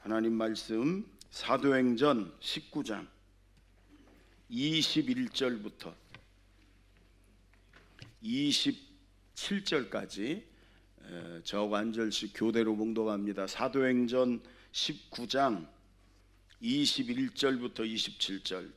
하나님 말씀 사도행전 19장 21절부터 27절까지 저하고 한 절씩 교대로 봉독합니다. 사도행전 19장 21절부터 27절.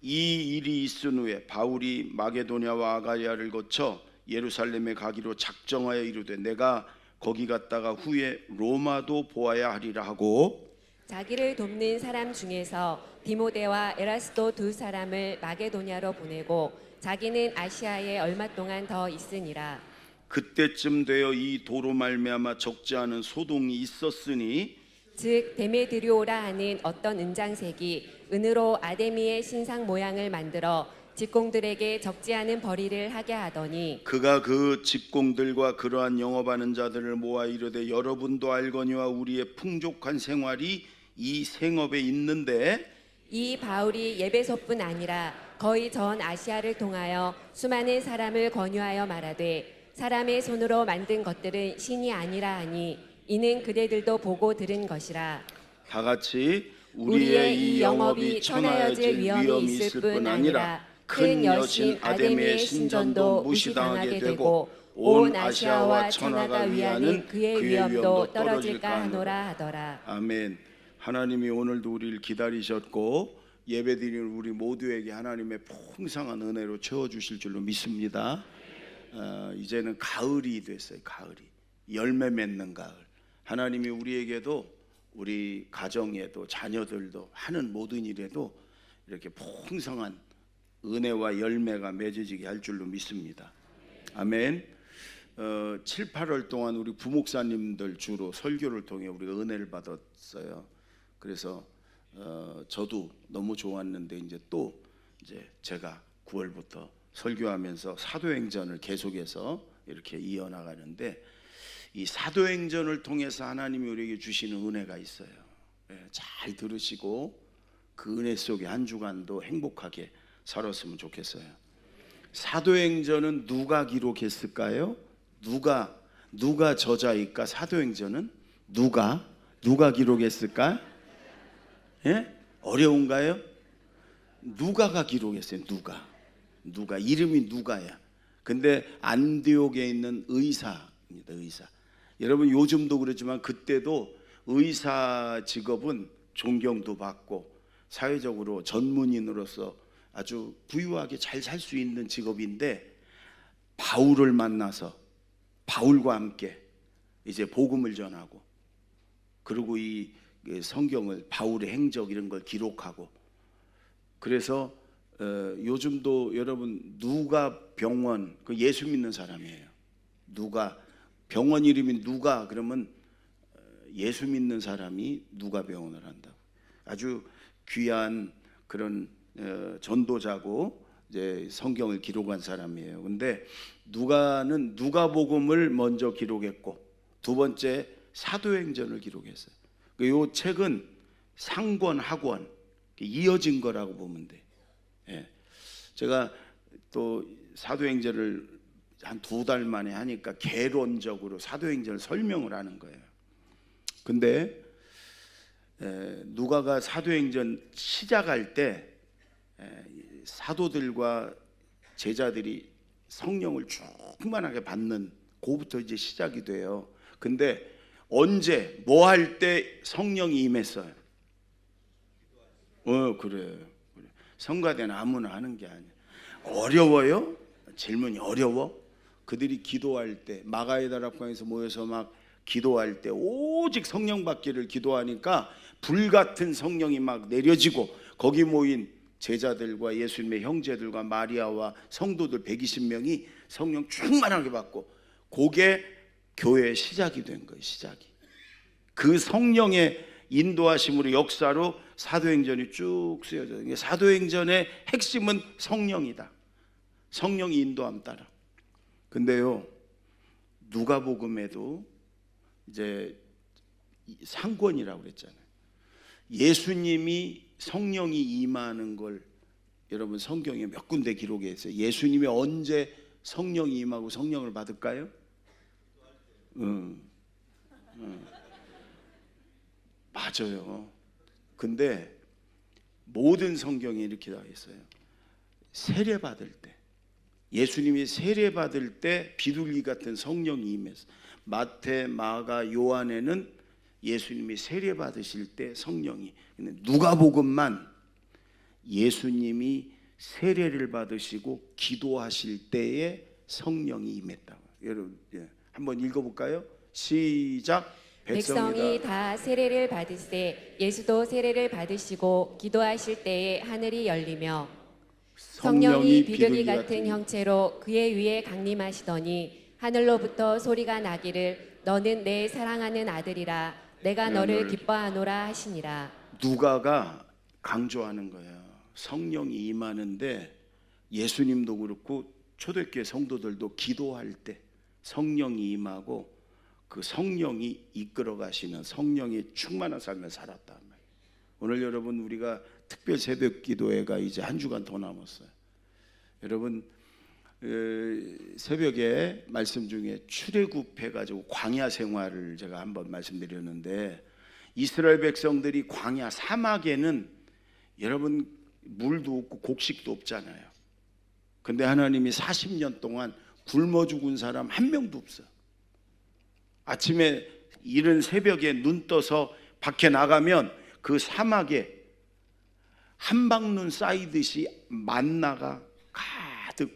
이 일이 있은 후에 바울이 마게도냐와 아가야를 거쳐 예루살렘에 가기로 작정하여 이르되 내가 거기 갔다가 후에 로마도 보아야 하리라 하고 자기를 돕는 사람 중에서 디모데와 에라스도 두 사람을 마게도냐로 보내고 자기는 아시아에 얼마 동안 더 있으니라. 그때쯤 되어 이 도로 말미암아 적지 않은 소동이 있었으니 즉 데메드리오라 하는 어떤 은장색이 은으로 아데미의 신상 모양을 만들어 직공들에게 적지 않은 벌이를 하게 하더니 그가 그 직공들과 그러한 영업하는 자들을 모아 이르되 여러분도 알거니와 우리의 풍족한 생활이 이 생업에 있는데 이 바울이 예배소뿐 아니라 거의 전 아시아를 통하여 수많은 사람을 권유하여 말하되 사람의 손으로 만든 것들은 신이 아니라 하니 이는 그대들도 보고 들은 것이라. 다 같이 우리의 이 영업이 천하여질 위험이 있을 뿐 아니라 큰 여신 아데미의 신전도 무시당하게 되고 온 아시아와 천하가 위하는 그의 위엄도 떨어질까 하노라 하더라. 아멘. 하나님이 오늘도 우리를 기다리셨고 예배드리는 우리 모두에게 하나님의 풍성한 은혜로 채워주실 줄로 믿습니다. 이제는 가을이 됐어요. 가을이 열매 맺는 가을. 하나님이 우리에게도 우리 가정에도 자녀들도 하는 모든 일에도 이렇게 풍성한 은혜와 열매가 맺어지게 할 줄로 믿습니다. 아멘. 7, 8월 동안 우리 부목사님들 주로 설교를 통해 우리가 은혜를 받았어요. 그래서 저도 너무 좋았는데 이제 제가 9월부터 설교하면서 사도행전을 계속해서 이렇게 이어나가는데 이 사도행전을 통해서 하나님이 우리에게 주시는 은혜가 있어요. 잘 들으시고 그 은혜 속에 한 주간도 행복하게 살았으면 좋겠어요. 사도행전은 누가 기록했을까요? 누가 저자일까? 사도행전은 누가 기록했을까? 예? 어려운가요? 누가가 기록했어요. 누가 이름이 누가야. 근데 안디옥에 있는 의사입니다. 의사. 여러분 요즘도 그렇지만 그때도 의사 직업은 존경도 받고 사회적으로 전문인으로서 아주 부유하게 잘 살 수 있는 직업인데 바울을 만나서 바울과 함께 이제 복음을 전하고 그리고 이 성경을 바울의 행적 이런 걸 기록하고 그래서 요즘도 여러분 누가 병원 그 예수 믿는 사람이에요. 누가 병원 이름이 누가 그러면 예수 믿는 사람이 누가 병원을 한다고. 아주 귀한 그런 전도자고 이제 성경을 기록한 사람이에요. 근데 누가는 누가복음을 먼저 기록했고 두 번째 사도행전을 기록했어요. 이 책은 상권 학원 이어진 거라고 보면 돼. 예. 제가 또 사도행전을 한 2달 만에 하니까 개론적으로 사도행전을 설명을 하는 거예요. 근데 누가가 사도행전 시작할 때 사도들과 제자들이 성령을 충만하게 받는 그부터 이제 시작이 돼요. 근데 언제 뭐 할 때 성령이 임했어요? 그래요. 성가대는 아무나 하는 게 아니에요. 어려워요? 질문이 어려워? 그들이 기도할 때 마가의 다락방에서 모여서 막 기도할 때 오직 성령 받기를 기도하니까 불같은 성령이 막 내려지고 거기 모인 제자들과 예수님의 형제들과 마리아와 성도들 120명이 성령 충만하게 받고 그게 교회의 시작이 된 거예요. 시작이. 그 성령의 인도하심으로 역사로 사도행전이 쭉 쓰여져요. 사도행전의 핵심은 성령이다. 성령이 인도함 따라. 근데요 누가복음에도 이제 상권이라고 그랬잖아요. 예수님이 성령이 임하는 걸 여러분 성경에 몇 군데 기록해 있어요. 예수님이 언제 성령이 임하고 성령을 받을까요? 맞아요. 근데 모든 성경에 이렇게 나와 있어요. 세례 받을 때, 예수님이 세례 받을 때 비둘기 같은 성령이 임해서, 마태, 마가, 요한에는 예수님이 세례 받으실 때 성령이, 근데 누가복음만 예수님이 세례를 받으시고 기도하실 때에 성령이 임했다고. 여러분, 한번 읽어볼까요? 시작. 백성이 다 세례를 받으시되 예수도 세례를 받으시고 기도하실 때에 하늘이 열리며 성령이 비둘기 같은 형체로 그의 위에 강림하시더니 하늘로부터 소리가 나기를 너는 내 사랑하는 아들이라 내가 너를 기뻐하노라 하시니라. 누가가 강조하는 거예요. 성령이 임하는데 예수님도 그렇고 초대교회 성도들도 기도할 때 성령이 임하고 그 성령이 이끌어 가시는 성령이 충만한 삶을 살았단 말이에요. 오늘 여러분 우리가 특별 새벽 기도회가 이제 한 주간 더 남았어요. 여러분 새벽에 말씀 중에 출애굽해 가지고 광야 생활을 제가 한번 말씀드렸는데, 이스라엘 백성들이 광야 사막에는 여러분 물도 없고 곡식도 없잖아요. 근데 하나님이 40년 동안 굶어 죽은 사람 한 명도 없어요. 아침에 이른 새벽에 눈 떠서 밖에 나가면 그 사막에 한방눈 쌓이듯이 만나가 가득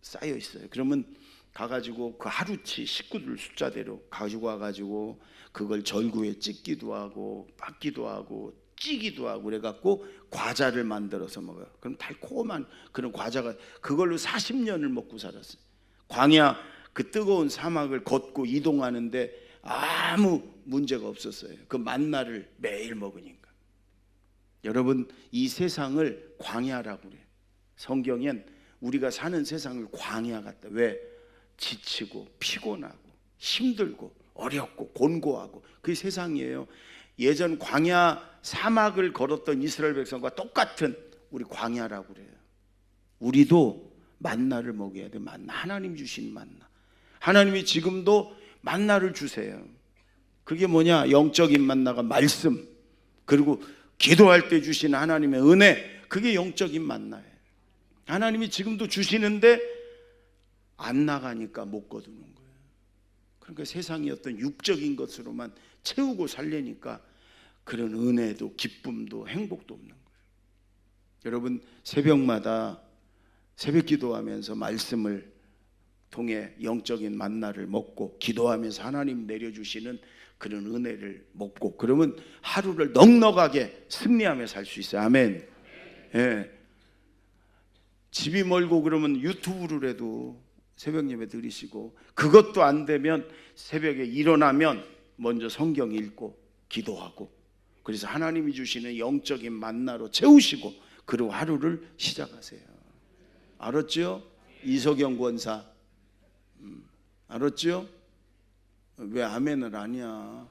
쌓여 있어요. 그러면 가가지고 그 하루치 식구들 숫자대로 가지고 와가지고 그걸 절구에 찢기도 하고 빻기도 하고 찌기도 하고 그래갖고 과자를 만들어서 먹어요. 그럼 달콤한 그런 과자가, 그걸로 40년을 먹고 살았어요. 광야 그 뜨거운 사막을 걷고 이동하는데 아무 문제가 없었어요. 그 만나를 매일 먹으니까. 여러분 이 세상을 광야라고 그래요. 성경엔 우리가 사는 세상을 광야 같다. 왜? 지치고 피곤하고 힘들고 어렵고 곤고하고 그 세상이에요. 예전 광야 사막을 걸었던 이스라엘 백성과 똑같은 우리 광야라고 그래요. 우리도 만나를 먹어야 돼. 만나, 하나님 주신 만나. 하나님이 지금도 만나를 주세요. 그게 뭐냐? 영적인 만나가 말씀, 그리고 기도할 때 주시는 하나님의 은혜, 그게 영적인 만나예요. 하나님이 지금도 주시는데 안 나가니까 못 거두는 거예요. 그러니까 세상이 어떤 육적인 것으로만 채우고 살려니까 그런 은혜도 기쁨도 행복도 없는 거예요. 여러분 새벽마다 새벽 기도하면서 말씀을 통해 영적인 만나를 먹고 기도하면서 하나님 내려주시는 그런 은혜를 먹고, 그러면 하루를 넉넉하게 승리하며 살 수 있어요. 아멘. 예. 집이 멀고 그러면 유튜브로라도 새벽 예배 드리시고, 그것도 안 되면 새벽에 일어나면 먼저 성경 읽고 기도하고, 그래서 하나님이 주시는 영적인 만나로 채우시고 그리고 하루를 시작하세요. 알았죠? 이석영 권사 알았죠? 왜 아멘을 아니야?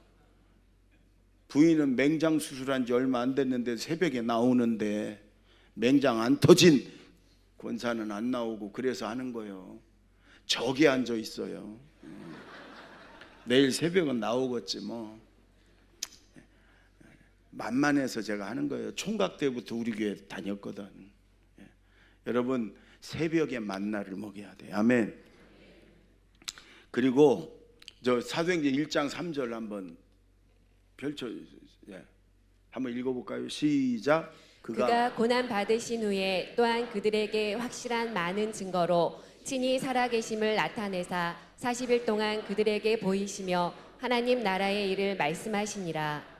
부인은 맹장 수술한 지 얼마 안 됐는데 새벽에 나오는데 맹장 안 터진 권사는 안 나오고 그래서 하는 거예요. 저기 앉아 있어요. 내일 새벽은 나오겠지 뭐. 만만해서 제가 하는 거예요. 총각 때부터 우리 교회 다녔거든. 여러분 새벽에 만나를 먹여야 돼요. 아멘. 그리고 저 사도행전 1장 3절 한번 펼쳐, 한번 읽어볼까요? 시작. 그가 고난 받으신 후에 또한 그들에게 확실한 많은 증거로 친히 살아계심을 나타내사 40일 동안 그들에게 보이시며 하나님 나라의 일을 말씀하시니라.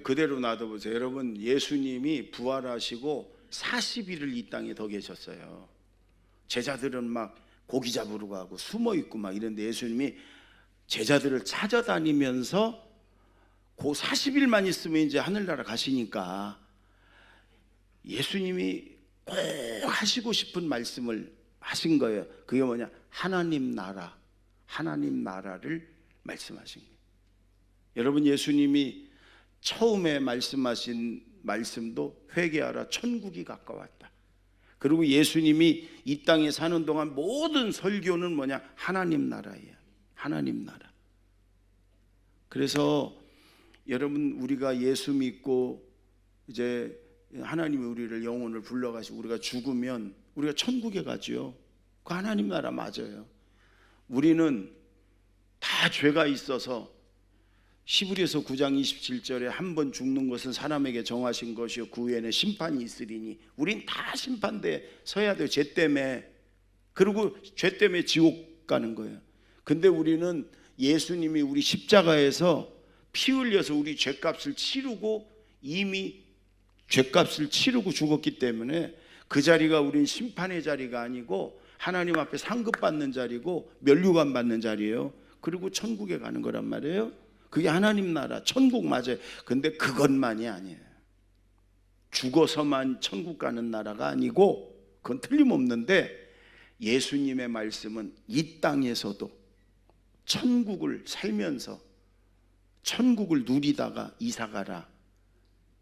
그대로 놔둬보세요. 여러분 예수님이 부활하시고 40일을 이 땅에 더 계셨어요. 제자들은 막 고기 잡으러 가고 숨어 있고 막 이런데 예수님이 제자들을 찾아다니면서 그 40일만 있으면 이제 하늘나라 가시니까 예수님이 꼭 하시고 싶은 말씀을 하신 거예요. 그게 뭐냐? 하나님 나라, 하나님 나라를 말씀하신 거예요. 여러분 예수님이 처음에 말씀하신 말씀도 회개하라 천국이 가까웠다. 그리고 예수님이 이 땅에 사는 동안 모든 설교는 뭐냐? 하나님 나라예요. 하나님 나라. 그래서 여러분, 우리가 예수 믿고 이제 하나님이 우리를 영혼을 불러가시고 우리가 죽으면 우리가 천국에 가지요. 그 하나님 나라 맞아요. 우리는 다 죄가 있어서 히브리서 9장 27절에 한 번 죽는 것은 사람에게 정하신 것이요 그 후에는 심판이 있으리니, 우린 다 심판대에 서야 돼요. 죄 때문에. 그리고 죄 때문에 지옥 가는 거예요. 근데 우리는 예수님이 우리 십자가에서 피 흘려서 우리 죄값을 치르고, 이미 죄값을 치르고 죽었기 때문에 그 자리가 우린 심판의 자리가 아니고 하나님 앞에 상급받는 자리고 면류관 받는 자리예요. 그리고 천국에 가는 거란 말이에요. 그게 하나님 나라, 천국 맞아요. 근데 그것만이 아니에요. 죽어서만 천국 가는 나라가 아니고, 그건 틀림없는데, 예수님의 말씀은 이 땅에서도 천국을 살면서 천국을 누리다가 이사가라.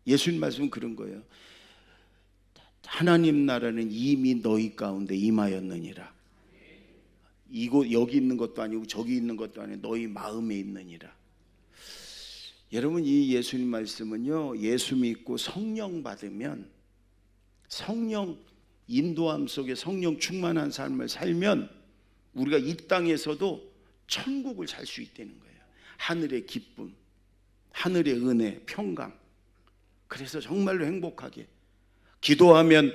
예수님 말씀은 그런 거예요. 하나님 나라는 이미 너희 가운데 임하였느니라. 이곳 여기 있는 것도 아니고 저기 있는 것도 아니고 너희 마음에 있느니라. 여러분, 이 예수님 말씀은요, 예수 믿고 성령 받으면, 성령 인도함 속에 성령 충만한 삶을 살면 우리가 이 땅에서도 천국을 살 수 있다는 거예요. 하늘의 기쁨, 하늘의 은혜, 평강. 그래서 정말로 행복하게 기도하면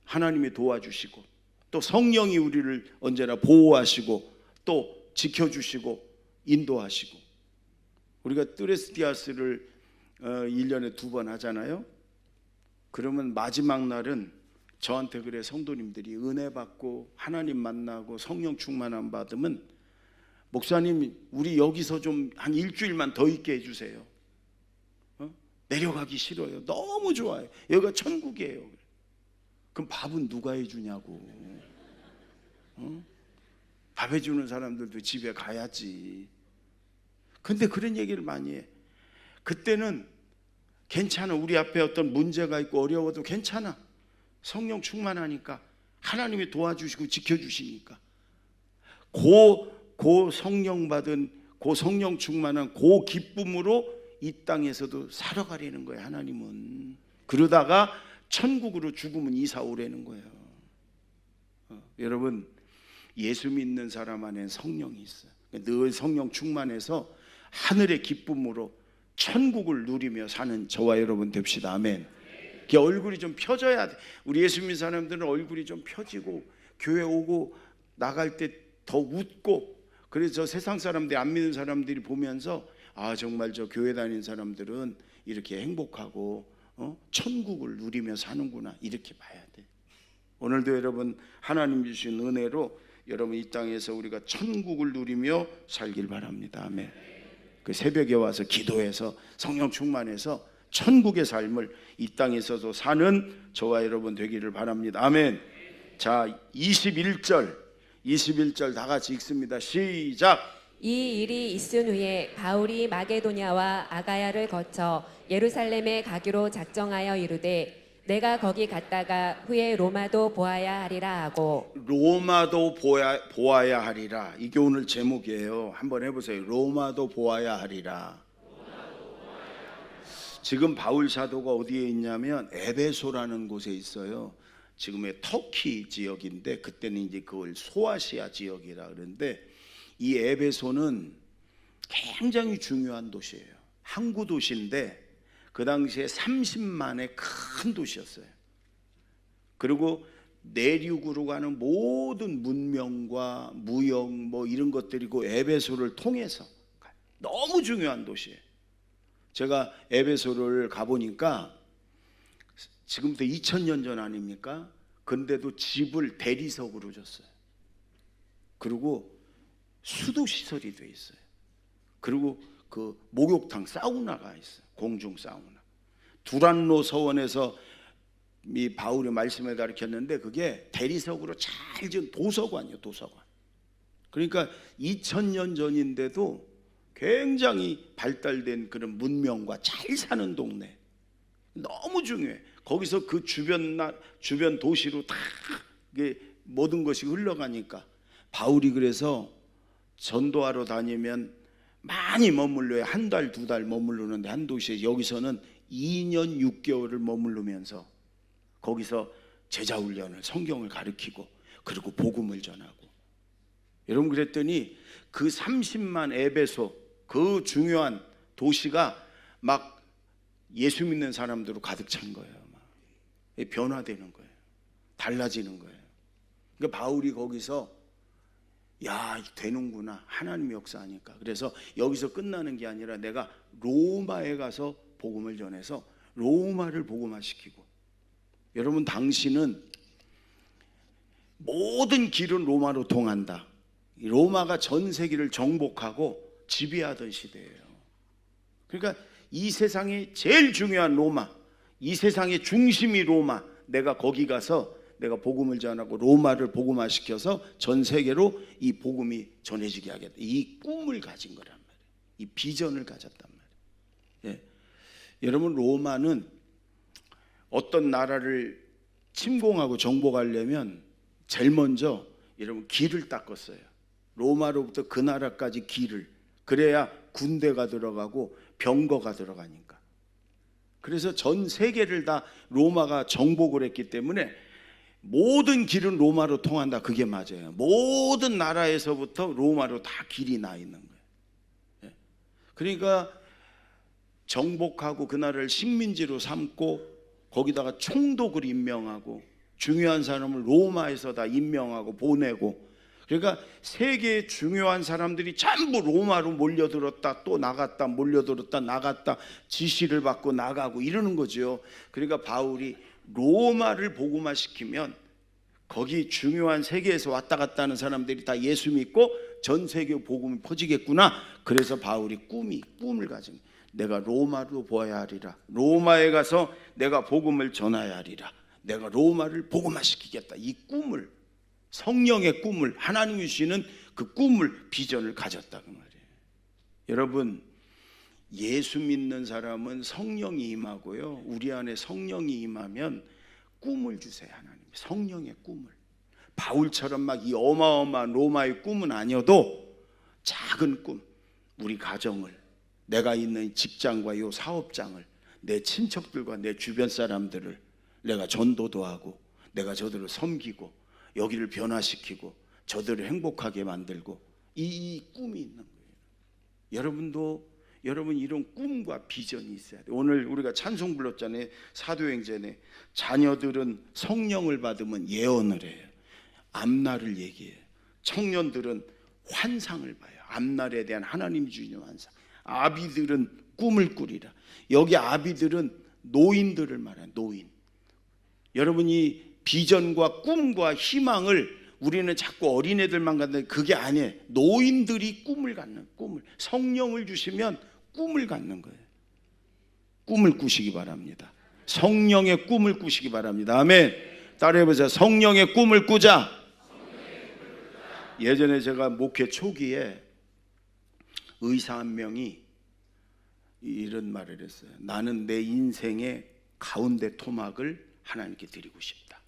하나님이 도와주시고, 또 성령이 우리를 언제나 보호하시고 또 지켜주시고 인도하시고. 우리가 뜨레스티아스를 1년에 2번 하잖아요. 그러면 마지막 날은 저한테 그래, 성도님들이 은혜 받고 하나님 만나고 성령 충만함 받으면, 목사님 우리 여기서 좀 한 일주일만 더 있게 해주세요. 내려가기 싫어요. 너무 좋아요. 여기가 천국이에요. 그럼 밥은 누가 해주냐고. 밥 해주는 사람들도 집에 가야지. 근데 그런 얘기를 많이 해. 그때는 괜찮아. 우리 앞에 어떤 문제가 있고 어려워도 괜찮아. 성령 충만하니까, 하나님이 도와주시고 지켜주시니까. 고 성령 받은, 고 성령 충만한 고 기쁨으로 이 땅에서도 살아가려는 거예요. 하나님은. 그러다가 천국으로 죽으면 이사 오라는 거예요. 여러분, 예수 믿는 사람 안에 성령이 있어요. 늘 성령 충만해서 하늘의 기쁨으로 천국을 누리며 사는 저와 여러분 됩시다. 아멘. 얼굴이 좀 펴져야 돼. 우리 예수 믿는 사람들은 얼굴이 좀 펴지고 교회 오고 나갈 때 더 웃고, 그래서 세상 사람들이, 안 믿는 사람들이 보면서 아, 정말 저 교회 다니는 사람들은 이렇게 행복하고 천국을 누리며 사는구나, 이렇게 봐야 돼. 오늘도 여러분, 하나님 주신 은혜로 여러분 이 땅에서 우리가 천국을 누리며 살길 바랍니다. 아멘. 그 새벽에 와서 기도해서 성령 충만해서 천국의 삶을 이 땅에서도 사는 저와 여러분 되기를 바랍니다. 아멘. 자, 21절 다 같이 읽습니다. 시작. 이 일이 있은 후에 바울이 마게도냐와 아가야를 거쳐 예루살렘에 가기로 작정하여 이르되 내가 거기 갔다가 후에 로마도 보아야 하리라 하고. 로마도 보아야 하리라. 이게 오늘 제목이에요. 한번 해보세요. 로마도 보아야 하리라. 지금 바울 사도가 어디에 있냐면 에베소라는 곳에 있어요. 지금의 터키 지역인데, 그때는 이제 그걸 소아시아 지역이라 그러는데, 이 에베소는 굉장히 중요한 도시예요. 항구 도시인데 그 당시에 30만의 큰 도시였어요. 그리고 내륙으로 가는 모든 문명과 무역 뭐 이런 것들이고 에베소를 통해서 너무 중요한 도시예요. 제가 에베소를 가보니까 지금부터 2000년 전 아닙니까? 근데도 집을 대리석으로 줬어요. 그리고 수도 시설이 돼 있어요. 그리고 그 목욕탕, 사우나가 있어요. 공중 사우나. 두란노 서원에서 이 바울의 말씀을 가르쳤는데 그게 대리석으로 잘 지은 도서관이에요. 도서관. 그러니까 2000년 전인데도 굉장히 발달된 그런 문명과 잘 사는 동네. 너무 중요해. 거기서 그 주변 도시로 다 모든 것이 흘러가니까 바울이 그래서 전도하러 다니면 많이 머물러야 한 달, 두 달 머무르는데 한 도시에 여기서는 2년 6개월을 머무르면서 거기서 제자훈련을 성경을 가르치고 그리고 복음을 전하고 여러분 그랬더니 그 30만 에베소 그 중요한 도시가 막 예수 믿는 사람들로 가득 찬 거예요. 막 변화되는 거예요. 달라지는 거예요. 그러니까 바울이 거기서 야 되는구나 하나님 역사하니까 그래서 여기서 끝나는 게 아니라 내가 로마에 가서 복음을 전해서 로마를 복음화시키고 여러분 당신은 모든 길은 로마로 통한다. 로마가 전 세계를 정복하고 지배하던 시대예요. 그러니까 이 세상의 제일 중요한 로마, 이 세상의 중심이 로마, 내가 거기 가서 내가 복음을 전하고 로마를 복음화시켜서 전 세계로 이 복음이 전해지게 하겠다. 이 꿈을 가진 거란 말이에요. 이 비전을 가졌단 말이에요. 예. 여러분 로마는 어떤 나라를 침공하고 정복하려면 제일 먼저 여러분 길을 닦았어요. 로마로부터 그 나라까지 길을 그래야 군대가 들어가고 병거가 들어가니까. 그래서 전 세계를 다 로마가 정복을 했기 때문에 모든 길은 로마로 통한다. 그게 맞아요. 모든 나라에서부터 로마로 다 길이 나 있는 거예요. 그러니까 정복하고 그 나라를 식민지로 삼고 거기다가 총독을 임명하고 중요한 사람을 로마에서 다 임명하고 보내고 그러니까 세계의 중요한 사람들이 전부 로마로 몰려들었다 또 나갔다 몰려들었다 나갔다 지시를 받고 나가고 이러는 거죠. 그러니까 바울이 로마를 복음화시키면 거기 중요한 세계에서 왔다 갔다 하는 사람들이 다 예수 믿고 전 세계 복음이 퍼지겠구나. 그래서 바울이 꿈을 가진 거예요. 내가 로마로 보아야 하리라. 로마에 가서 내가 복음을 전해야 하리라. 내가 로마를 복음화시키겠다. 이 꿈을 성령의 꿈을 하나님이 주시는 그 꿈을 비전을 가졌다 그 말이에요. 여러분 예수 믿는 사람은 성령이 임하고요. 우리 안에 성령이 임하면 꿈을 주세요. 하나님 성령의 꿈을. 바울처럼 막 이 어마어마한 로마의 꿈은 아니어도 작은 꿈, 우리 가정을, 내가 있는 직장과 이 사업장을, 내 친척들과 내 주변 사람들을 내가 전도도 하고 내가 저들을 섬기고 여기를 변화시키고 저들을 행복하게 만들고 이 꿈이 있는 거예요. 여러분 이런 꿈과 비전이 있어야 돼요. 오늘 우리가 찬송 불렀잖아요. 사도행전에 자녀들은 성령을 받으면 예언을 해요. 앞날을 얘기해요. 청년들은 환상을 봐요. 앞날에 대한 하나님이 주시는 환상. 아비들은 꿈을 꾸리라. 여기 아비들은 노인들을 말해요. 노인. 여러분이 비전과 꿈과 희망을 우리는 자꾸 어린애들만 갖는데 그게 아니에요. 노인들이 꿈을 갖는 꿈을 성령을 주시면 꿈을 갖는 거예요. 꿈을 꾸시기 바랍니다. 성령의 꿈을 꾸시기 바랍니다. 아멘. 따라해보세요. 성령의 꿈을 꾸자. 예전에 제가 목회 초기에 의사 한 명이 이런 말을 했어요. 나는 내 인생의 가운데 토막을 하나님께 드리고 싶다.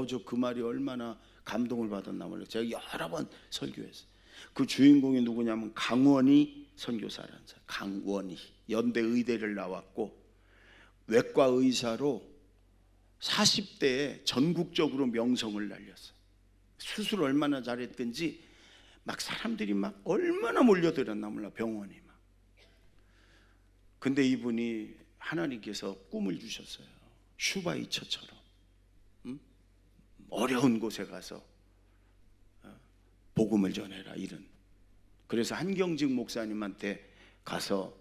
저 그 말이 얼마나 감동을 받았나 몰라요. 제가 여러 번 설교했어요. 그 주인공이 누구냐면 강원희 선교사라는 사람. 강원희 연대 의대를 나왔고 외과 의사로 40대에 전국적으로 명성을 날렸어요. 수술 얼마나 잘했든지 막 사람들이 막 얼마나 몰려들었나 몰라 병원이 막. 근데 이분이 하나님께서 꿈을 주셨어요. 슈바이처처럼 어려운 곳에 가서 복음을 전해라 이런. 그래서 한경직 목사님한테 가서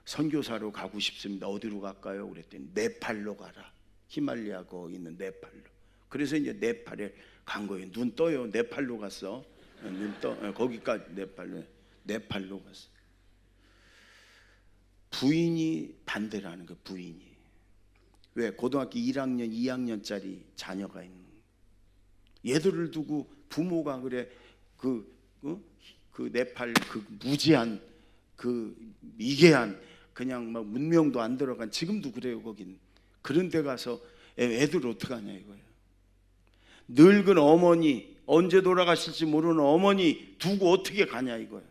선교사로 가고 싶습니다. 어디로 갈까요? 그랬더니 네팔로 가라. 히말리아고 있는 네팔로. 그래서 이제 네팔에 간 거예요. 눈 떠요. 네팔로 갔어. 눈 떠. 거기까지 네팔로 갔어. 부인이 반대를 하는 거예요. 부인이. 왜? 고등학교 1학년, 2학년짜리 자녀가 있는 거예요. 얘들을 두고 부모가 그래 그 네팔 그 무지한 그 미개한 그냥 막 문명도 안 들어간 지금도 그래요. 거긴 그런 데 가서 애들 어떡하냐 이거예요. 늙은 어머니 언제 돌아가실지 모르는 어머니 두고 어떻게 가냐 이거예요.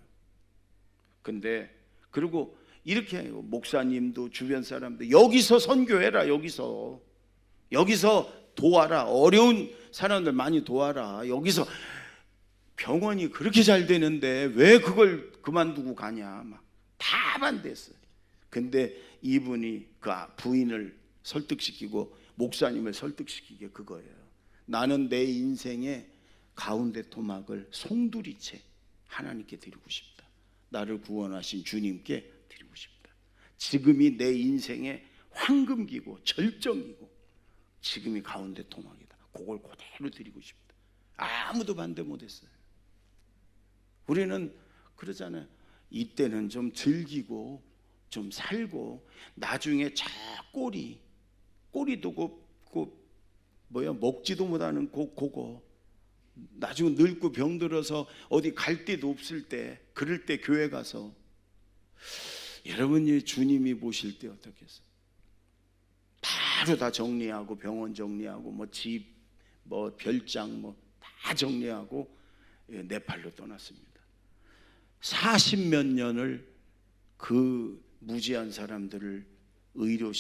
근데 그리고 이렇게 해요. 목사님도 주변 사람도 여기서 선교해라. 여기서 도와라. 어려운 사람들 많이 도와라. 여기서 병원이 그렇게 잘 되는데 왜 그걸 그만두고 가냐. 막 다 반대했어요. 근데 이분이 그 부인을 설득시키고 목사님을 설득시키게 그거예요. 나는 내 인생의 가운데 토막을 송두리째 하나님께 드리고 싶다. 나를 구원하신 주님께 드리고 싶다. 지금이 내 인생의 황금기고 절정이고 지금이 가운데 토막이다. 그걸 그대로 드리고 싶다. 아무도 반대 못했어요. 우리는 그러잖아요. 이때는 좀 즐기고 좀 살고 나중에 저 꼬리도 먹지도 못하는 그거 나중에 늙고 병들어서 어디 갈 데도 없을 때 그럴 때 교회 가서 여러분이 주님이 보실 때 어떻게 했어요? 바로 다 정리하고 병원 정리하고 뭐 집 뭐 별장 뭐 다 정리하고 네팔로 떠났습니다. 40몇 년을 그 무지한 사람들을 의료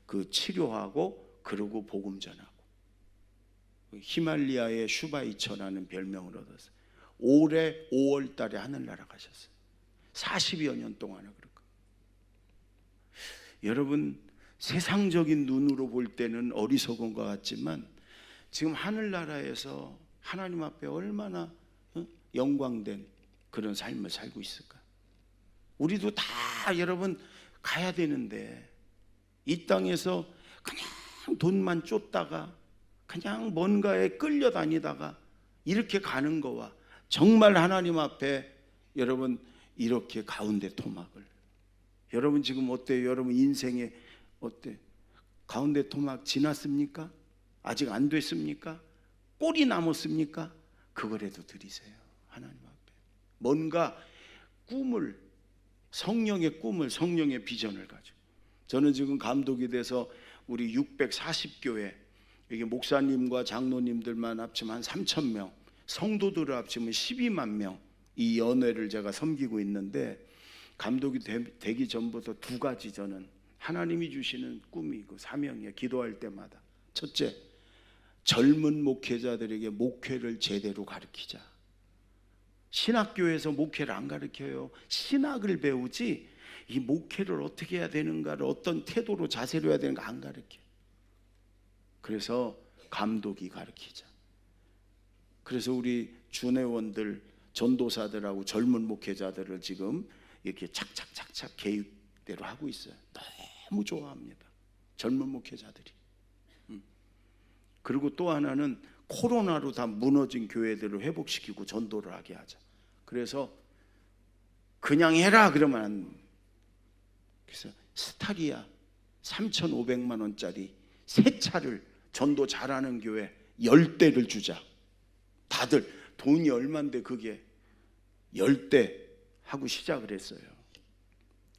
그 치료하고 그러고 복음 전하고 히말리아의 슈바이처라는 별명을 얻었어요. 올해 5월 달에 하늘나라 가셨어요. 40여 년 동안을 그럴까. 여러분 세상적인 눈으로 볼 때는 어리석은 것 같지만 지금 하늘나라에서 하나님 앞에 얼마나 영광된 그런 삶을 살고 있을까. 우리도 다 여러분 가야 되는데 이 땅에서 그냥 돈만 쫓다가 그냥 뭔가에 끌려다니다가 이렇게 가는 거와 정말 하나님 앞에 여러분 이렇게 가운데 토막을 여러분 지금 어때요? 여러분 인생에 어때? 가운데 토막 지났습니까? 아직 안 됐습니까? 꼴이 남았습니까? 그거라도 드리세요. 하나님 앞에 뭔가 꿈을 성령의 비전을 가지고 저는 지금 감독이 돼서 우리 640교회 이게 목사님과 장로님들만 합치면 한 3,000명 성도들을 합치면 12만 명 이 연회를 제가 섬기고 있는데 감독이 되기 전부터 두 가지 저는 하나님이 주시는 꿈이고 사명이에요. 기도할 때마다 첫째, 젊은 목회자들에게 목회를 제대로 가르치자. 신학교에서 목회를 안 가르쳐요. 신학을 배우지 이 목회를 어떻게 해야 되는가를 어떤 태도로 자세로 해야 되는가 안 가르쳐요. 그래서 감독이 가르치자. 그래서 우리 준회원들 전도사들하고 젊은 목회자들을 지금 이렇게 착착착착 계획대로 하고 있어요. 너무 좋아합니다. 젊은 목회자들이. 그리고 또 하나는 코로나로 다 무너진 교회들을 회복시키고 전도를 하게 하자. 그래서 그냥 해라 그러면 그래서 스타리아 3,500만 원짜리 새 차를 전도 잘하는 교회 10대를 주자. 다들 돈이 얼만데 그게 10대 하고 시작을 했어요.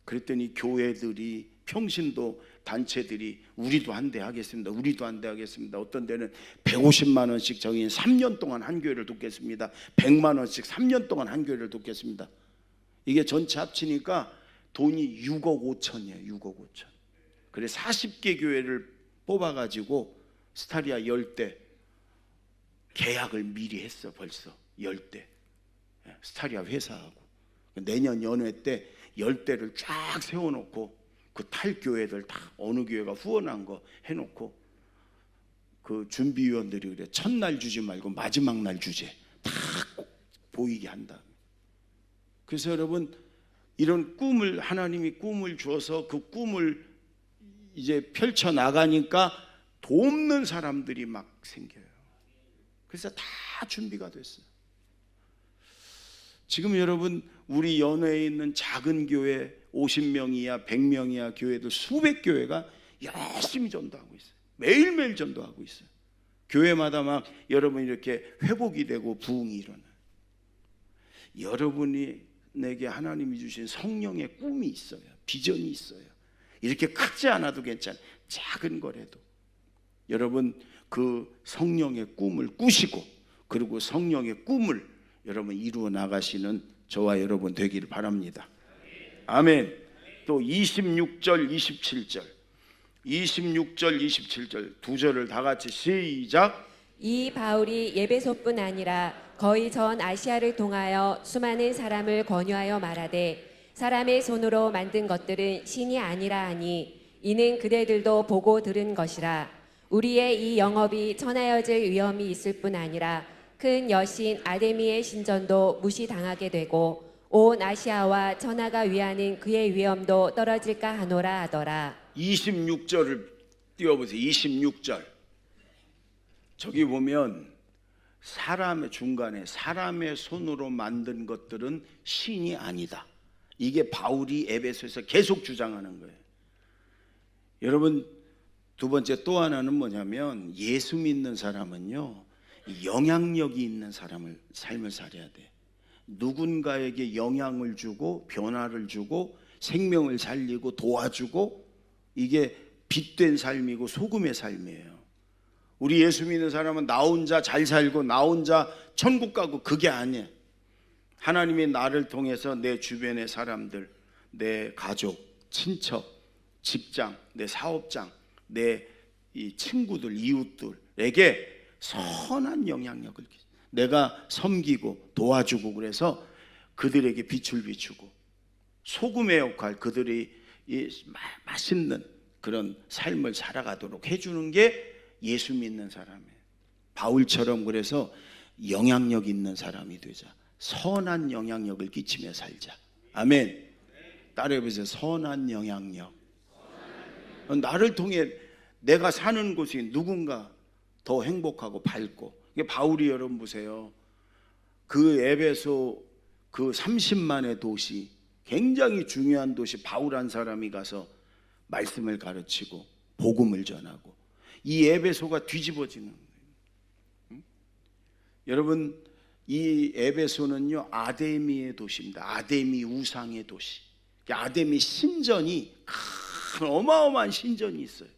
그랬더니 교회들이 평신도 단체들이 우리도 한 대 하겠습니다. 우리도 한 대 하겠습니다. 어떤 데는 150만 원씩 정인 3년 동안 한 교회를 돕겠습니다. 100만 원씩 3년 동안 한 교회를 돕겠습니다. 이게 전체 합치니까 돈이 6억 5천이에요. 6억 5천. 그래 40개 교회를 뽑아가지고 스타리아 10대 계약을 미리 했어. 벌써 10대 스타리아 회사하고 내년 연회 때 10대를 쫙 세워놓고 그 탈교회들 다 어느 교회가 후원한 거 해놓고 그 준비위원들이 그래 첫날 주지 말고 마지막 날 주제 다 보이게 한다. 그래서 여러분 이런 꿈을 하나님이 꿈을 주어서 그 꿈을 이제 펼쳐 나가니까 돕는 사람들이 막 생겨요. 그래서 다 준비가 됐어요. 지금 여러분 우리 연회에 있는 작은 교회 50명 이하 100명 이하 교회들 수백 교회가 열심히 전도하고 있어요. 매일매일 전도하고 있어요. 교회마다 막 여러분 이렇게 회복이 되고 부흥이 일어나요. 여러분에게 하나님이 주신 성령의 꿈이 있어요. 비전이 있어요. 이렇게 크지 않아도 괜찮아요. 작은 거라도 여러분 그 성령의 꿈을 꾸시고 그리고 성령의 꿈을 여러분 이루어 나가시는 저와 여러분 되기를 바랍니다. 아멘. 또 26절 27절 26절 27절 두 절을 다 같이 시작. 이 바울이 에베소뿐 아니라 거의 전 아시아를 통하여 수많은 사람을 권유하여 말하되 사람의 손으로 만든 것들은 신이 아니라 하니 이는 그대들도 보고 들은 것이라. 우리의 이 영업이 천하여질 위험이 있을 뿐 아니라 큰 여신 아데미의 신전도 무시당하게 되고 온 아시아와 천하가 위하는 그의 위엄도 떨어질까 하노라 하더라. 26절을 띄워보세요. 26절. 저기 보면 사람의 중간에 사람의 손으로 만든 것들은 신이 아니다. 이게 바울이 에베소에서 계속 주장하는 거예요. 여러분, 두 번째 또 하나는 뭐냐면 예수 믿는 사람은요, 영향력이 있는 삶을 살아야 돼. 누군가에게 영향을 주고 변화를 주고 생명을 살리고 도와주고, 이게 빛된 삶이고 소금의 삶이에요. 우리 예수 믿는 사람은 나 혼자 잘 살고 나 혼자 천국 가고 그게 아니에요. 하나님이 나를 통해서 내 주변의 사람들, 내 가족, 친척, 직장, 내 사업장, 내 이 친구들, 이웃들에게 선한 영향력을 내가 섬기고 도와주고, 그래서 그들에게 빛을 비추고 소금의 역할, 그들이 이 맛있는 그런 삶을 살아가도록 해주는 게 예수 믿는 사람이에요. 바울처럼 그래서 영향력 있는 사람이 되자. 선한 영향력을 끼치며 살자. 아멘. 따라해보세요. 선한 영향력. 나를 통해 내가 사는 곳이 누군가 더 행복하고 밝고. 이게 바울이, 여러분 보세요. 그 에베소 그 30만의 도시, 굉장히 중요한 도시, 바울 한 사람이 가서 말씀을 가르치고 복음을 전하고 이 에베소가 뒤집어지는 거예요. 여러분, 이 에베소는요 아데미의 도시입니다. 아데미 우상의 도시. 아데미 신전이 큰 어마어마한 신전이 있어요.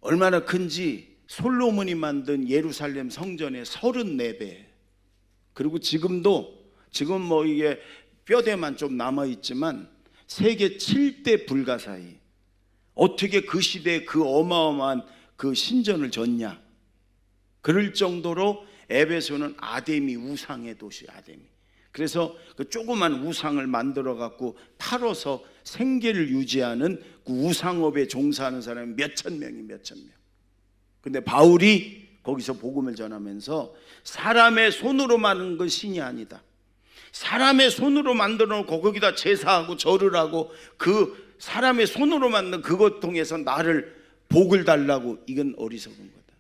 얼마나 큰지 솔로몬이 만든 예루살렘 성전의 34배. 그리고 지금 뭐 이게 뼈대만 좀 남아 있지만 세계 7대 불가사의. 어떻게 그 시대에 그 어마어마한 그 신전을 졌냐. 그럴 정도로 에베소는 아데미 우상의 도시. 아데미. 그래서 그 조그만 우상을 만들어 갖고 팔아서 생계를 유지하는 그 우상업에 종사하는 사람이 몇천 명. 근데 바울이 거기서 복음을 전하면서 사람의 손으로 만든 건 신이 아니다. 사람의 손으로 만들어 놓고 거기다 제사하고 절을 하고 그 사람의 손으로 만든 그것 통해서 나를 복을 달라고, 이건 어리석은 거다.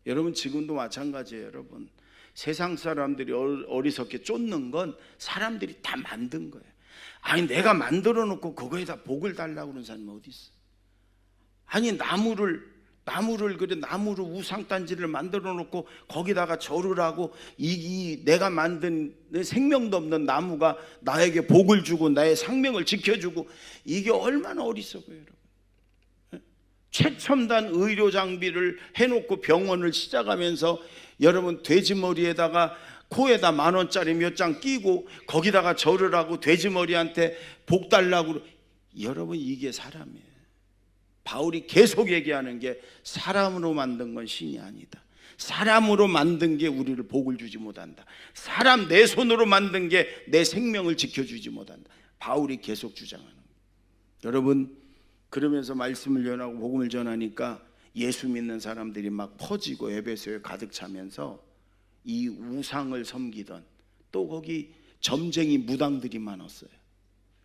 여러분, 지금도 마찬가지예요. 여러분, 세상 사람들이 어리석게 쫓는 건 사람들이 다 만든 거예요. 아니, 내가 만들어 놓고 그거에다 복을 달라고 그러는 사람이 어디 있어? 아니, 나무로 우상단지를 만들어 놓고 거기다가 절을 하고 이 내가 만든 생명도 없는 나무가 나에게 복을 주고 나의 생명을 지켜주고, 이게 얼마나 어리석어요, 여러분. 최첨단 의료 장비를 해놓고 병원을 시작하면서 여러분, 돼지머리에다가 코에다 10,000원짜리 몇 장 끼고 거기다가 절을 하고 돼지머리한테 복 달라고. 여러분, 이게 사람이에요. 바울이 계속 얘기하는 게 사람으로 만든 건 신이 아니다. 사람으로 만든 게 우리를 복을 주지 못한다. 사람 내 손으로 만든 게 내 생명을 지켜주지 못한다. 바울이 계속 주장하는 거예요. 여러분, 그러면서 말씀을 전하고 복음을 전하니까 예수 믿는 사람들이 막 퍼지고 에베소에 가득 차면서 이 우상을 섬기던, 또 거기 점쟁이 무당들이 많았어요.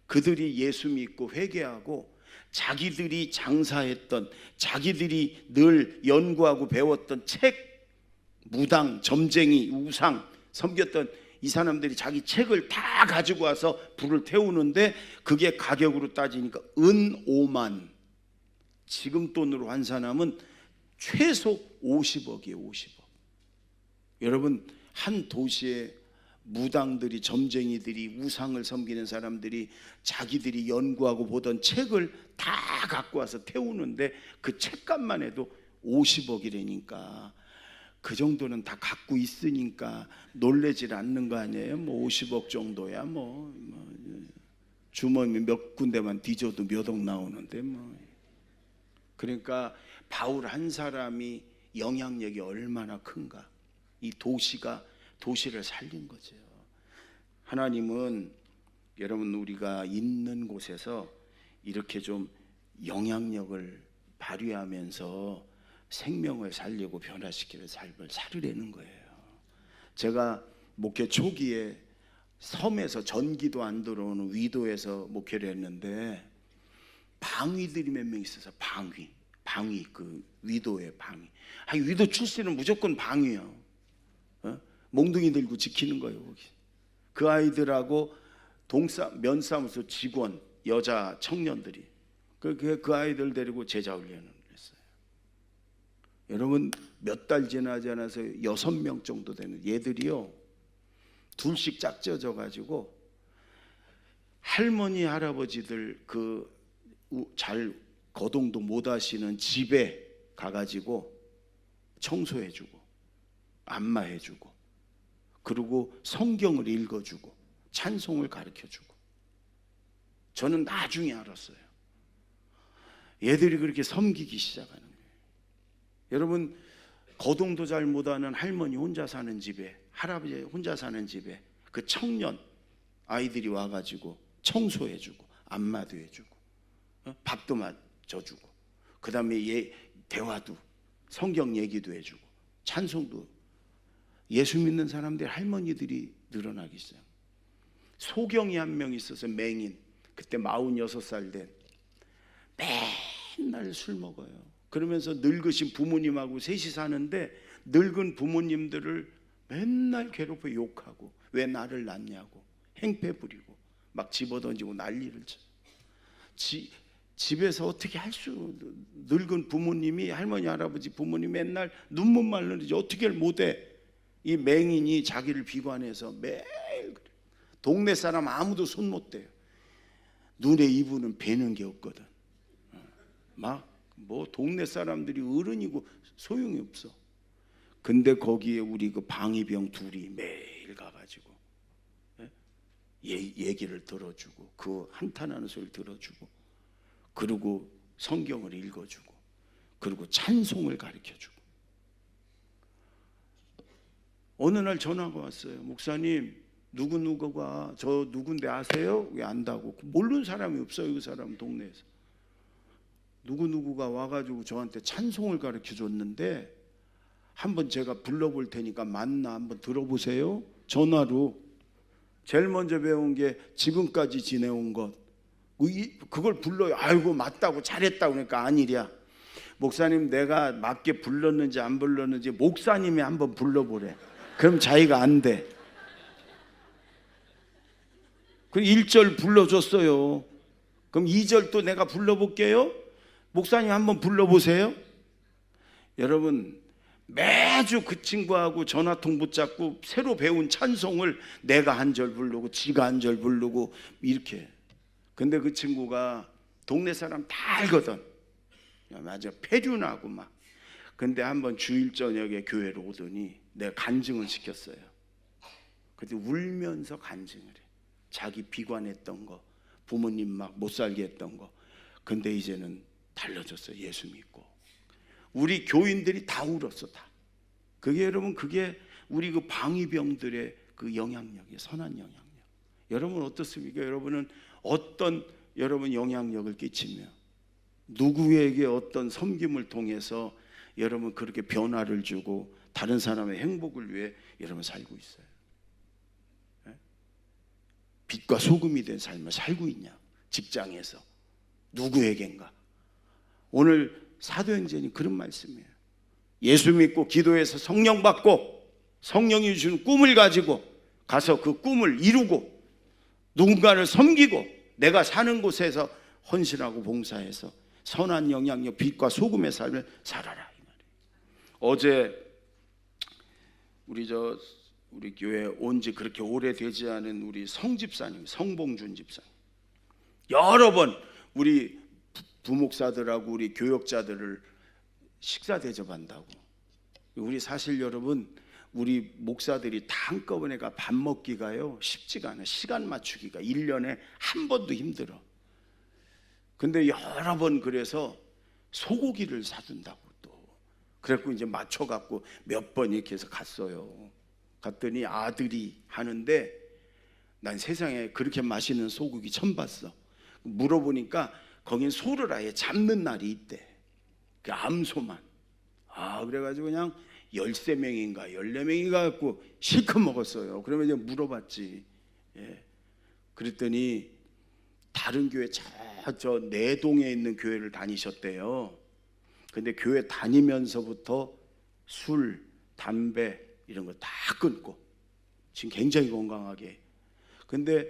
그들이 예수 믿고 회개하고 자기들이 장사했던, 자기들이 늘 연구하고 배웠던 책, 무당, 점쟁이, 우상 섬겼던 이 사람들이 자기 책을 다 가지고 와서 불을 태우는데, 그게 가격으로 따지니까 은 5만, 지금 돈으로 환산하면 최소 50억이에요. 50억. 여러분, 한 도시에 무당들이, 점쟁이들이, 우상을 섬기는 사람들이 자기들이 연구하고 보던 책을 다 갖고 와서 태우는데 그 책값만 해도 50억이라니까 그 정도는 다 갖고 있으니까 놀래질 않는 거 아니에요? 뭐 50억 정도야 뭐 주머니 몇 군데만 뒤져도 몇 억 나오는데 뭐. 그러니까 바울 한 사람이 영향력이 얼마나 큰가. 이 도시를 살린 거죠. 하나님은 여러분 우리가 있는 곳에서 이렇게 좀 영향력을 발휘하면서 생명을 살리고 변화시키는 삶을 살으려는 거예요. 제가 목회 초기에 섬에서 전기도 안 들어오는 위도에서 목회를 했는데 방위들이 몇 명 있어서 방위 그 위도의 방위. 위도 출신은 무조건 방위요. 몽둥이 들고 지키는 거예요. 거기. 그 아이들하고 면사무소 직원 여자 청년들이 그 아이들 데리고 제자 훈련을 했어요. 여러분 몇 달 지나지 않아서 6명 정도 되는 얘들이요, 둘씩 짝져져 가지고 할머니 할아버지들 그 잘 거동도 못 하시는 집에 가가지고 청소해주고 안마해주고 그리고 성경을 읽어주고 찬송을 가르쳐주고. 저는 나중에 알았어요. 얘들이 그렇게 섬기기 시작하는 거예요. 여러분 거동도 잘 못하는 할머니 혼자 사는 집에, 할아버지 혼자 사는 집에 그 청년 아이들이 와가지고 청소해주고 안마도 해주고 밥도 맞춰주고 그 다음에 대화도 성경 얘기도 해주고 찬송도. 예수 믿는 사람들 할머니들이 늘어나기 시작. 소경이 한 명 있어서 맹인, 그때 46살 된, 맨날 술 먹어요. 그러면서 늙으신 부모님하고 셋이 사는데 늙은 부모님들을 맨날 괴롭혀 욕하고 왜 나를 낳냐고 행패 부리고 막 집어던지고 난리를 쳐. 집에서 어떻게 할 수, 늙은 부모님이, 할머니 할아버지 부모님 맨날 눈물 말르는지 어떻게 못해. 이 맹인이 자기를 비관해서 매일 그래. 동네 사람 아무도 손 못 대요. 눈에 이부는 베는 게 없거든. 막 뭐 동네 사람들이 어른이고 소용이 없어. 근데 거기에 우리 그 방위병 둘이 매일 가가지고 얘기를 들어주고 그 한탄하는 소리를 들어주고 그리고 성경을 읽어주고 그리고 찬송을 가르쳐주고. 어느 날 전화가 왔어요. 목사님 누구누구가 저 누군데 아세요? 왜 안다고. 모르는 사람이 없어요. 그 사람 동네에서. 누구누구가 와가지고 저한테 찬송을 가르쳐줬는데 한번 제가 불러볼 테니까 맞나 한번 들어보세요. 전화로. 제일 먼저 배운 게 지금까지 지내온 것, 그걸 불러요. 아이고 맞다고 잘했다고. 그러니까 아니랴. 목사님 내가 맞게 불렀는지 안 불렀는지 목사님이 한번 불러보래. 그럼 자기가 안 돼. 그 1절 불러줬어요. 그럼 2절 또 내가 불러볼게요. 목사님 한번 불러보세요. 여러분 매주 그 친구하고 전화통 붙잡고 새로 배운 찬송을 내가 한 절 부르고 지가 한 절 부르고 이렇게. 근데 그 친구가 동네 사람 다 알거든. 맞아, 폐륜하고 막. 근데 한번 주일 저녁에 교회로 오더니 내가 간증을 시켰어요. 그때 울면서 간증을 해. 자기 비관했던 거, 부모님 막 못 살게 했던 거. 근데 이제는 달라졌어요. 예수 믿고. 우리 교인들이 다 울었어. 다. 그게 여러분 그게 우리 그 방위병들의 그 영향력이에요. 선한 영향력. 여러분 어떻습니까? 여러분은 어떤 여러분 영향력을 끼치며 누구에게 어떤 섬김을 통해서 여러분 그렇게 변화를 주고 다른 사람의 행복을 위해 여러분 살고 있어요. 빛과 소금이 된 삶을 살고 있냐? 직장에서 누구에겐가? 오늘 사도행전이 그런 말씀이에요. 예수 믿고 기도해서 성령 받고 성령이 주는 꿈을 가지고 가서 그 꿈을 이루고 누군가를 섬기고 내가 사는 곳에서 헌신하고 봉사해서 선한 영향력, 빛과 소금의 삶을 살아라 이 말이에요. 어제 우리 교회 온 지 그렇게 오래되지 않은 우리 성집사님, 성봉준 집사님, 여러 번 우리 부목사들하고 우리 교역자들을 식사 대접한다고 우리 사실 여러분, 우리 목사들이 다 한꺼번에 밥 먹기가요 쉽지가 않아요. 시간 맞추기가 1년에 한 번도 힘들어. 근데 여러 번 그래서 소고기를 사준다고 또 그래갖고 이제 맞춰갖고 몇 번 이렇게 해서 갔어요. 갔더니 아들이 하는데 난 세상에 그렇게 맛있는 소고기 처음 봤어. 물어보니까 거긴 소를 아예 잡는 날이 있대. 그 암소만. 그래가지고 그냥 13명인가 14명인가 갖고 실컷 먹었어요. 그러면 이제 물어봤지. 그랬더니 다른 교회 저 내동에 있는 교회를 다니셨대요. 근데 교회 다니면서부터 술, 담배 이런 거 다 끊고 지금 굉장히 건강하게. 근데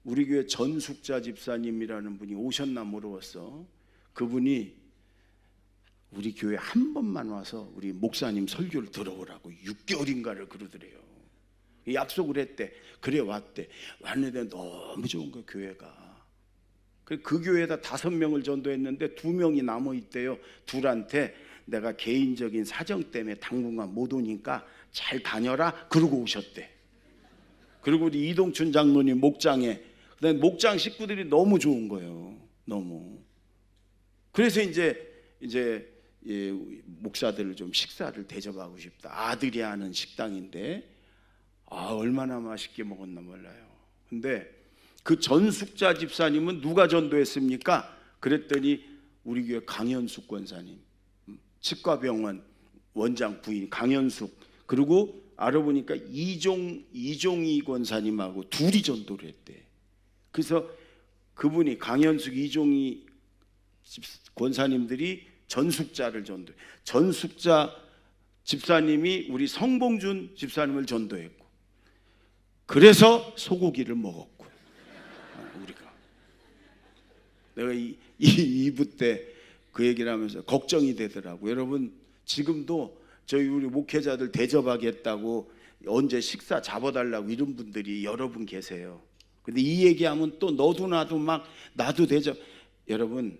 우리 교회 전숙자 집사님이라는 분이 오셨나 물어봤어. 그분이 우리 교회 한 번만 와서 우리 목사님 설교를 들어보라고 6개월인가를 그러더래요. 약속을 했대. 그래 왔대. 왔는데 너무 좋은 거야 교회가. 그 교회에다 5명을 전도했는데 2명이 남아있대요. 둘한테 내가 개인적인 사정 때문에 당분간 못 오니까 잘 다녀라 그러고 오셨대. 그리고 우리 이동춘 장로님 목장에, 그다음에 목장 식구들이 너무 좋은 거예요. 너무. 그래서 이제 목사들을 좀 식사를 대접하고 싶다. 아들이 하는 식당인데 얼마나 맛있게 먹었나 몰라요. 근데 그 전숙자 집사님은 누가 전도했습니까? 그랬더니 우리 교회 강현숙 권사님, 치과병원 원장 부인 강현숙, 그리고 알아보니까 이종희 권사님하고 둘이 전도를 했대. 그래서 그분이 강현숙, 이종희 권사님들이 전숙자를 전도해. 전숙자 집사님이 우리 성봉준 집사님을 전도했고, 그래서 소고기를 먹었고. 우리가 내가 2부 때 그 얘기를 하면서 걱정이 되더라고. 여러분 지금도 저희 우리 목회자들 대접하겠다고 언제 식사 잡아달라고 이런 분들이 여러분 계세요. 근데 이 얘기하면 또 너도 나도 막 나도 대접. 여러분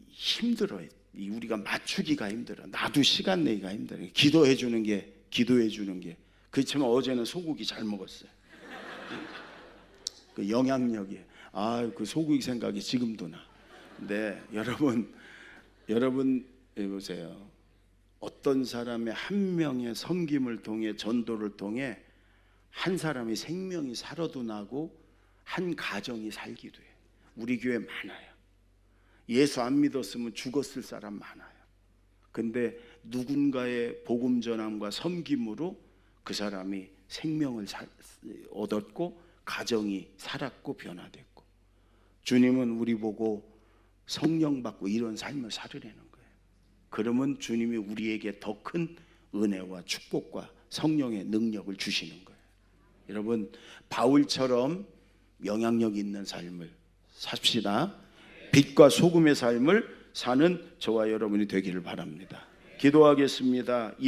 힘들어요. 우리가 맞추기가 힘들어. 나도 시간 내기가 힘들어. 기도해 주는 게. 그렇지만 어제는 소고기 잘 먹었어요. 그 영향력이. 그 소고기 생각이 지금도 나. 근데 여러분 보세요. 어떤 사람의 한 명의 섬김을 통해, 전도를 통해 한 사람의 생명이 살아도 나고 한 가정이 살기도 해. 우리 교회 많아요. 예수 안 믿었으면 죽었을 사람 많아요. 근데 누군가의 복음 전함과 섬김으로 그 사람이 생명을 얻었고 가정이 살았고 변화됐고, 주님은 우리 보고 성령 받고 이런 삶을 살으라는 거예요. 그러면 주님이 우리에게 더 큰 은혜와 축복과 성령의 능력을 주시는 거예요. 여러분 바울처럼 영향력 있는 삶을 삽시다. 빛과 소금의 삶을 사는 저와 여러분이 되기를 바랍니다. 기도하겠습니다.